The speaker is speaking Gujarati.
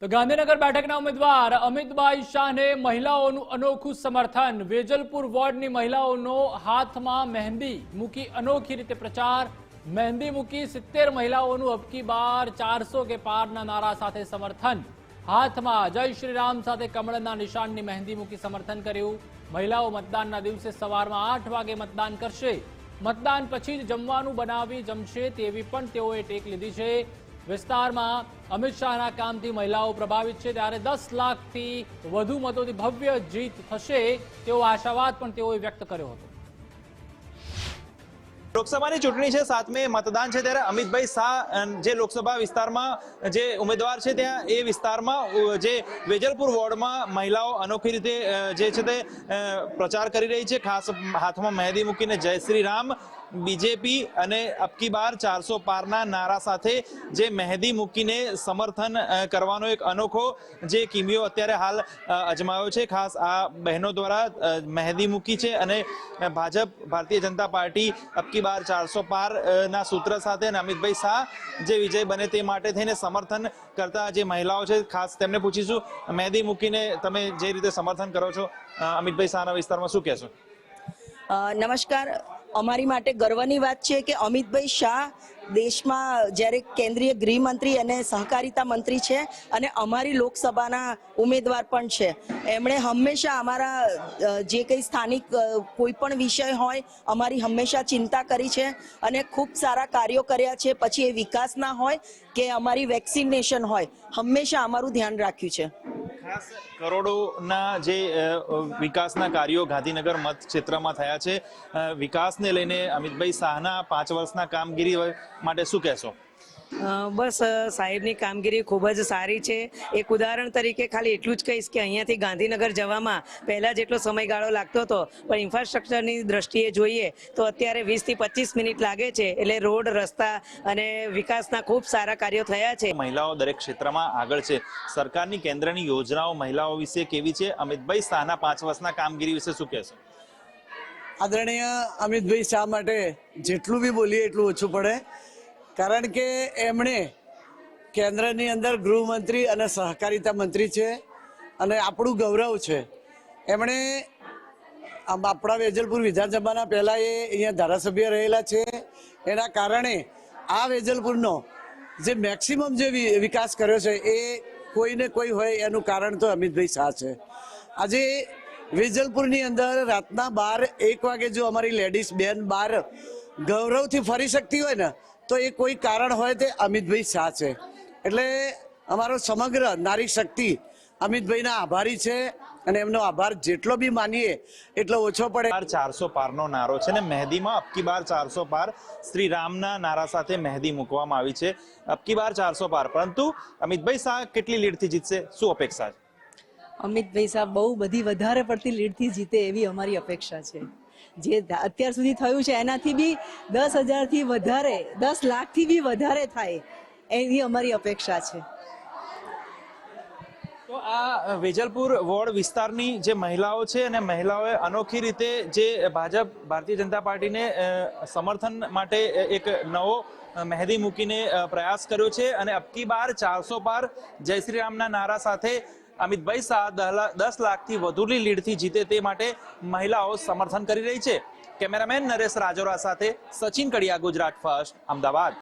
તો ગાંધીનગર બેઠકના ઉમેદવાર અમિતભાઈ શાહને મહિલાઓનું અનોખું સમર્થન। વેજલપુર વોર્ડની મહિલાઓનો હાથમાં મહેંદી મૂકી અનોખી રીતે પ્રચાર। મહેંદી મૂકી 70 મહિલાઓનું અબકી બાર 400 કે પારના નારા સાથે સમર્થન। હાથમાં જય શ્રી રામ સાથે કમળના નિશાનની મહેંદી મૂકી સમર્થન કર્યું। મહિલાઓ મતદાનના દિવસે સવારમાં 8 વાગે મતદાન કરશે। મતદાન પછી જ જમવાનું બનાવી જમશે તેવી પણ તેઓએ ટેક લીધી છે। વિસ્તારમાં અમિત શાહના કામથી મહિલાઓ પ્રભાવિત છે, ત્યારે 10 લાખથી વધુ મતોથી ભવ્ય જીત થશે તેવો આશાવાદ પણ તેઓએ વ્યક્ત કર્યો હતો। લોકસભાની ચૂંટણી છે, 7મે મતદાન છે, ત્યારે અમિતભાઈ શાહ જે લોકસભા વિસ્તારમાં જે ઉમેદવાર છે ત્યાં એ વિસ્તારમાં જે વેજલપુર વોર્ડમાં મહિલાઓ અનોખી રીતે જે છે તે પ્રચાર કરી રહી છે। ખાસ હાથમાં મહેંદી મૂકીને જય શ્રી રામ, બીજેપી અને અબકી બાર 400 પારના નારા સાથે જે મહેંદી મૂકીને સમર્થન કરવાનો એક અનોખો જે કિમિયો અત્યારે હાલ અજમાયો છે। ખાસ આ બહેનો દ્વારા મહેંદી મૂકી છે અને ભાજપ ભારતીય જનતા પાર્ટી અબકી બાર 400 પાર ના સૂત્ર સાથે અમિતભાઈ શાહ જે વિજય બને તે માટે થઈને સમર્થન કરતા જે મહિલાઓ છે, ખાસ તેમને પૂછીશું મહેંદી મૂકીને તમે જે રીતે સમર્થન કરો છો અમિતભાઈ શાહના વિસ્તારમાં શું કહેશો? નમસ્કાર। અમારી માટે ગર્વની વાત છે કે અમિતભાઈ શાહ દેશમાં જ્યારે કેન્દ્રીય ગૃહમંત્રી અને સહકારિતા મંત્રી છે અને અમારી લોકસભાના ઉમેદવાર પણ છે। એમણે હંમેશા અમારા જે કંઈ સ્થાનિક કોઈ પણ વિષય હોય અમારી હંમેશા ચિંતા કરી છે અને ખૂબ સારા કાર્યો કર્યા છે। પછી એ વિકાસના હોય કે અમારી વેક્સિનેશન હોય, હંમેશા અમારું ધ્યાન રાખ્યું છે। ખાસ કરોડોના જે વિકાસના કાર્યો ગાંધીનગર મત ક્ષેત્રમાં થયા છે, વિકાસને લઈને અમિતભાઈ શાહના 5 વર્ષના કામગીરી માટે શું કહેશો? બસ સાહેબની કામગીરી ખૂબ જ સારી છે। એક ઉદાહરણ તરીકે ખાલી એટલું જ કહીશ કે અહીંયાથી ગાંધીનગર જવામાં પહેલાં જેટલો સમયગાળો લાગતો હતો, પણ ઇન્ફ્રાસ્ટ્રક્ચરની દ્રષ્ટિએ જોઈએ તો અત્યારે 20 થી 25 મિનિટ લાગે છે। એટલે રોડ, રસ્તા અને વિકાસના ખૂબ સારા કાર્યો થયા છે। મહિલાઓ દરેક ક્ષેત્રમાં આગળ છે, સરકારની કેન્દ્રની યોજનાઓ મહિલાઓ વિશે કેવી છે? અમિતભાઈ શાહના 5 વર્ષના કામગીરી વિશે શું કહેશો? આદરણીય અમિતભાઈ શાહ માટે જેટલું બી બોલીએ એટલું ઓછું પડે, કારણ કે એમણે કેન્દ્રની અંદર ગૃહમંત્રી અને સહકારિતા મંત્રી છે અને આપણું ગૌરવ છે। એમણે આપણા વેજલપુર વિધાનસભાના પહેલાં એ અહીંયા ધારાસભ્ય રહેલા છે, એના કારણે આ વેજલપુરનો જે મેક્સિમમ જે વિકાસ કર્યો છે એ કોઈને કોઈ હોય એનું કારણ તો અમિતભાઈ શાહ છે। આજે વેજલપુરની અંદર રાતના 12-1 વાગે જો અમારી લેડીઝ બેન બહાર ગૌરવથી ફરી શકતી હોય ને તો એ કોઈ કારણ હોય તે અમિતભાઈ શાહ છે। એટલે અમારો સમગ્ર નારી શક્તિ અમિતભાઈના આભારી છે અને એમનો આભાર જેટલો બી માનીએ એટલો ઓછો પડે। 400 પારનો નારો છે ને મહેંદીમાં અબકી બાર 400 પાર શ્રી રામના નારા સાથે મહેંદી મૂકવામાં આવી છે। અબકી બાર 400 પાર, પરંતુ અમિતભાઈ શાહ કેટલી લીડથી જીતશે, શું અપેક્ષા છે? અમિતભાઈ શાહ બહુ બધી વધારે પડતી લીડથી જીતે એવી અમારી અપેક્ષા છે। જે અત્યાર સુધી થયું છે એનાથી બી 10,000થી વધારે, 10 લાખથી બી વધારે થાય એવી અમારી અપેક્ષા છે। તો આ વેજલપુર વોર્ડ વિસ્તારની જે મહિલાઓ છે અને મહિલાઓએ અનોખી રીતે જે ભાજપ ભારતીય જનતા પાર્ટીને સમર્થન માટે એક નવો મહેંદી મૂકીને પ્રયાસ કર્યો છે અને અબકી બાર 400 પાર જય શ્રી રામના નારા સાથે અમિતભાઈ શાહ 10 લાખથી વધુની લીડથી જીતે તે માટે મહિલાઓ સમર્થન કરી રહી છે। કેમેરામેન નરેશ રાજોરા સાથે સચિન કડિયા, ગુજરાત ફર્સ્ટ, અમદાવાદ।